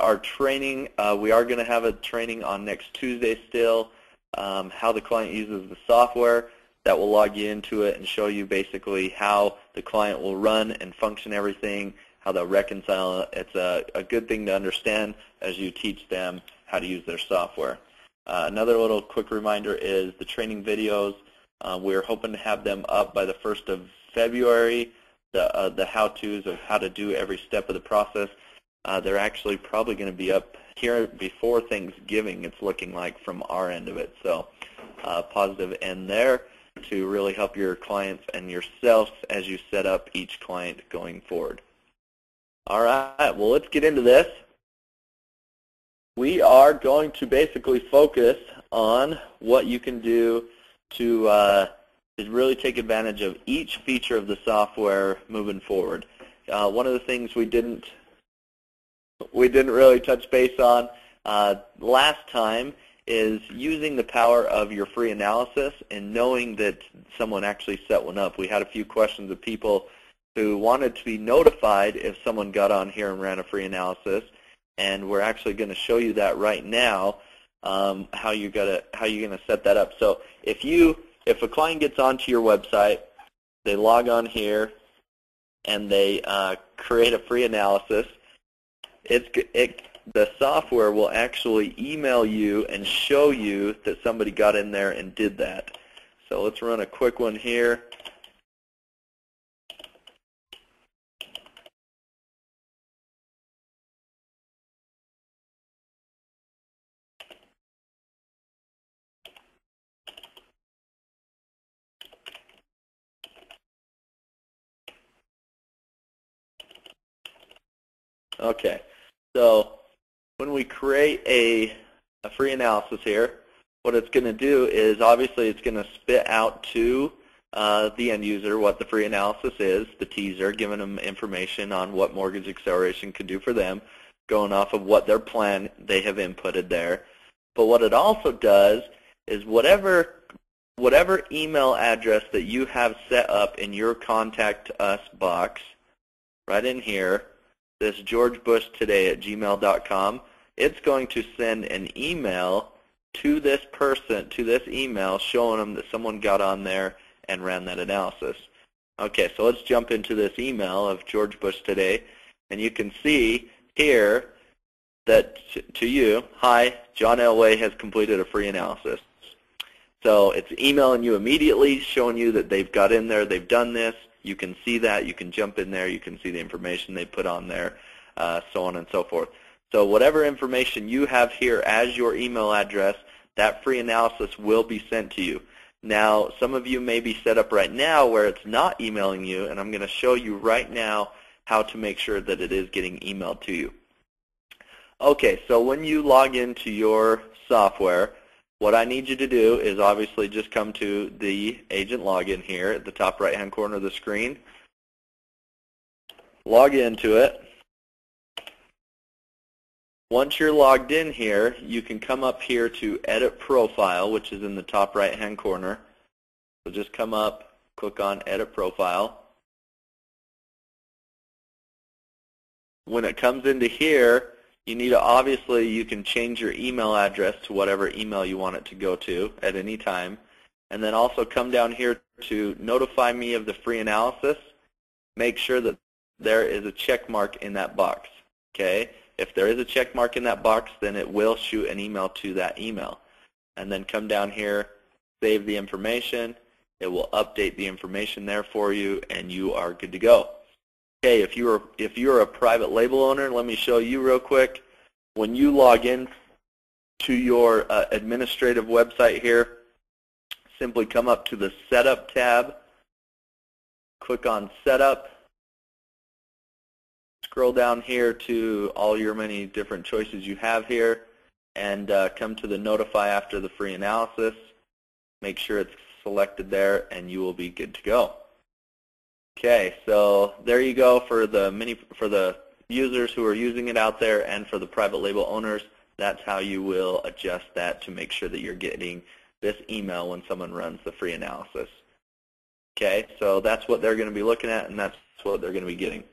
our training. We are going to have a training on next Tuesday still, how the client uses the software. That will log you into it and show you basically how the client will run and function everything, how they'll reconcile it. It's a good thing to understand as you teach them how to use their software. Another little quick reminder is the training videos. We're hoping to have them up by the 1st of February, the how-tos of how to do every step of the process. They're actually probably going to be up here before Thanksgiving, it's looking like, from our end of it. So positive end there to really help your clients and yourself as you set up each client going forward. All right, well, let's get into this. We are going to basically focus on what you can do to really take advantage of each feature of the software moving forward. One of the things we didn't really touch base on last time is using the power of your free analysis and knowing that someone actually set one up. We had a few questions of people who wanted to be notified if someone got on here and ran a free analysis, and we're actually going to show you that right now, how you're going to set that up. So if a client gets onto your website, they log on here, and they create a free analysis, the software will actually email you and show you that somebody got in there and did that. So let's run a quick one here. Okay, so when we create a free analysis here, what it's going to do is obviously it's going to spit out to the end user what the free analysis is, the teaser, giving them information on what Mortgage Acceleration could do for them, going off of what their plan they have inputted there. But what it also does is whatever email address that you have set up in your Contact Us box, right in here, this georgebushtoday@gmail.com, it's going to send an email to this person, to this email, showing them that someone got on there and ran that analysis. Okay, so let's jump into this email of George Bush Today, and you can see here that to you, hi, John Elway has completed a free analysis. So it's emailing you immediately, showing you that they've got in there, they've done this. You can see that. You can jump in there. You can see the information they put on there, so on and so forth. So whatever information you have here as your email address, that free analysis will be sent to you. Now, some of you may be set up right now where it's not emailing you, and I'm going to show you right now how to make sure that it is getting emailed to you. Okay, so when you log into your software, what I need you to do is obviously just come to the agent login here at the top right-hand corner of the screen. Log into it. Once you're logged in here, you can come up here to Edit Profile, which is in the top right-hand corner. So just come up, click on Edit Profile. When it comes into here, you need to, obviously, you can change your email address to whatever email you want it to go to at any time. And then also come down here to Notify Me of the Free Analysis. Make sure that there is a check mark in that box. Okay? If there is a check mark in that box, then it will shoot an email to that email. And then come down here, save the information. It will update the information there for you, and you are good to go. Okay, if you're a private label owner, let me show you real quick. When you log in to your administrative website here, simply come up to the Setup tab, click on Setup, scroll down here to all your many different choices you have here, and come to the Notify After the Free Analysis. Make sure it's selected there, and you will be good to go. Okay, so there you go for the users who are using it out there, and for the private label owners, that's how you will adjust that to make sure that you're getting this email when someone runs the free analysis. Okay, so that's what they're going to be looking at, and that's what they're going to be getting.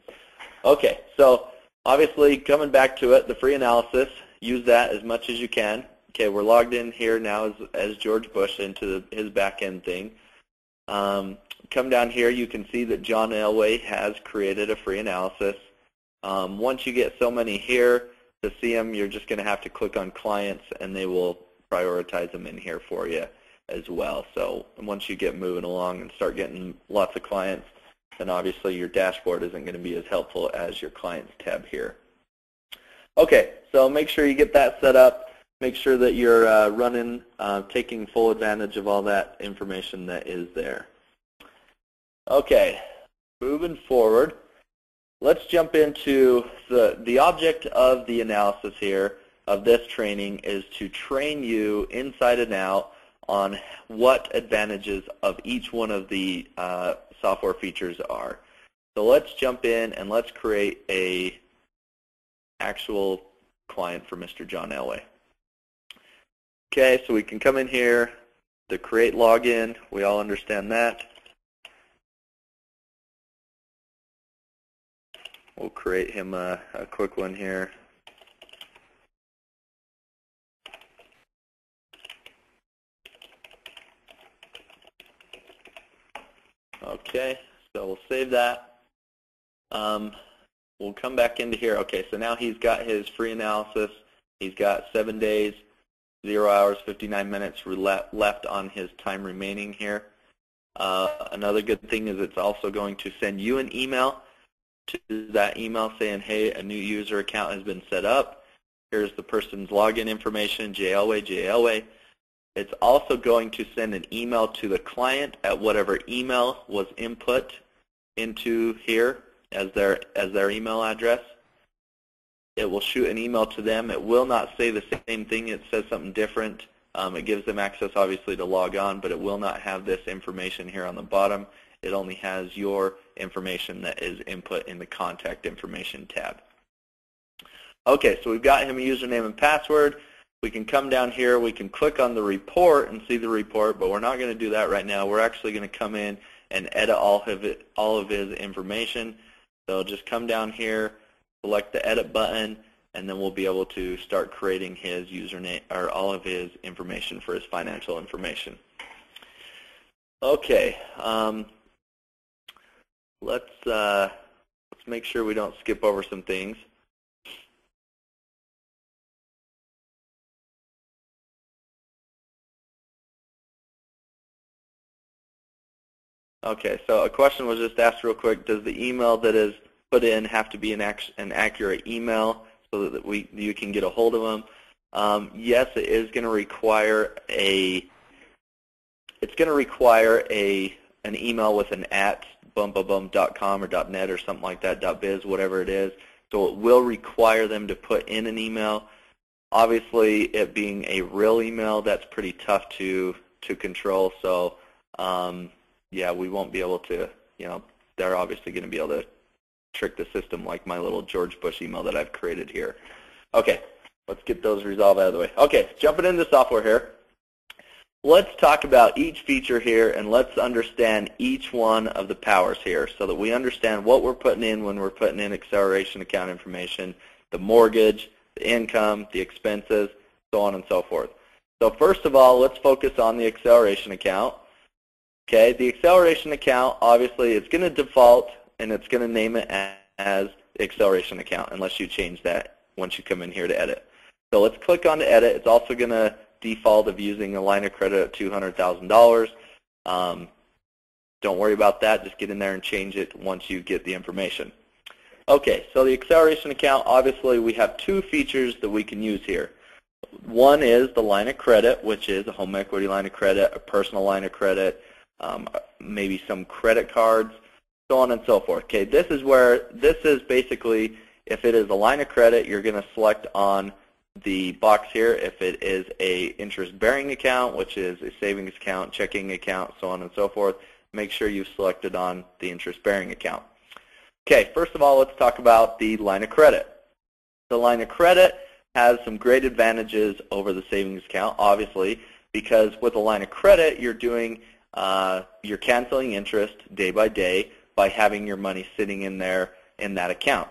Okay, so Obviously, coming back to it, the free analysis, use that as much as you can. Okay, we're logged in here now as George Bush into his back-end thing. Come down here, you can see that John Elway has created a free analysis. Once you get so many here, to see them, you're just going to have to click on clients, and they will prioritize them in here for you as well. So once you get moving along and start getting lots of clients, then obviously your dashboard isn't going to be as helpful as your clients tab here. Okay, so make sure you get that set up. Make sure that you're running, taking full advantage of all that information that is there. Okay, moving forward, let's jump into the object of the analysis here of this training is to train you inside and out on what advantages of each one of the software features are. So let's jump in and let's create a actual client for Mr. John Elway. Okay, so we can come in here, the create login, we all understand that. We'll create him a quick one here. Okay, so we'll save that. We'll come back into here. Okay, so now he's got his free analysis. He's got 7 days, 0 hours, 59 minutes left on his time remaining here. Another good thing is it's also going to send you an email to that email saying, hey, a new user account has been set up. Here's the person's login information, JElway, JElway. It's also going to send an email to the client at whatever email was input into here as their email address. It will shoot an email to them. It will not say the same thing. It says something different. It gives them access, obviously, to log on, but it will not have this information here on the bottom. It only has your information that is input in the contact information tab. Okay, so we've got him a username and password. We can come down here. We can click on the report and see the report, but we're not going to do that right now. We're actually going to come in and edit all of his information. So just come down here, select the edit button, and then we'll be able to start creating his username or all of his information for his financial information. Okay, let's make sure we don't skip over some things. Okay, so a question was just asked real quick. Does the email that is put in have to be an accurate email so that you can get a hold of them? Yes, it is going to require an email with an @bumbabum.com or .net or something like that, .biz, whatever it is. So it will require them to put in an email. Obviously, it being a real email, that's pretty tough to control. So yeah, we won't be able to, they're obviously going to be able to trick the system like my little George Bush email that I've created here. Okay, let's get those resolved out of the way. Okay, jumping into software here. Let's talk about each feature here, and let's understand each one of the powers here so that we understand what we're putting in when we're putting in acceleration account information, the mortgage, the income, the expenses, so on and so forth. So first of all, let's focus on the acceleration account. Okay, the acceleration account, obviously, it's going to default, and it's going to name it as the acceleration account unless you change that once you come in here to edit. So let's click on to edit. It's also going to default of using a line of credit at $200,000. Don't worry about that. Just get in there and change it once you get the information. Okay, so the acceleration account, obviously, we have two features that we can use here. One is the line of credit, which is a home equity line of credit, a personal line of credit, maybe some credit cards, so on and so forth. Okay, this is basically, if it is a line of credit, you're going to select on the box here. If it is a interest-bearing account, which is a savings account, checking account, so on and so forth, make sure you've selected on the interest-bearing account. Okay, first of all, let's talk about the line of credit. The line of credit has some great advantages over the savings account, obviously, because with a line of credit, you're canceling interest day by day by having your money sitting in there in that account.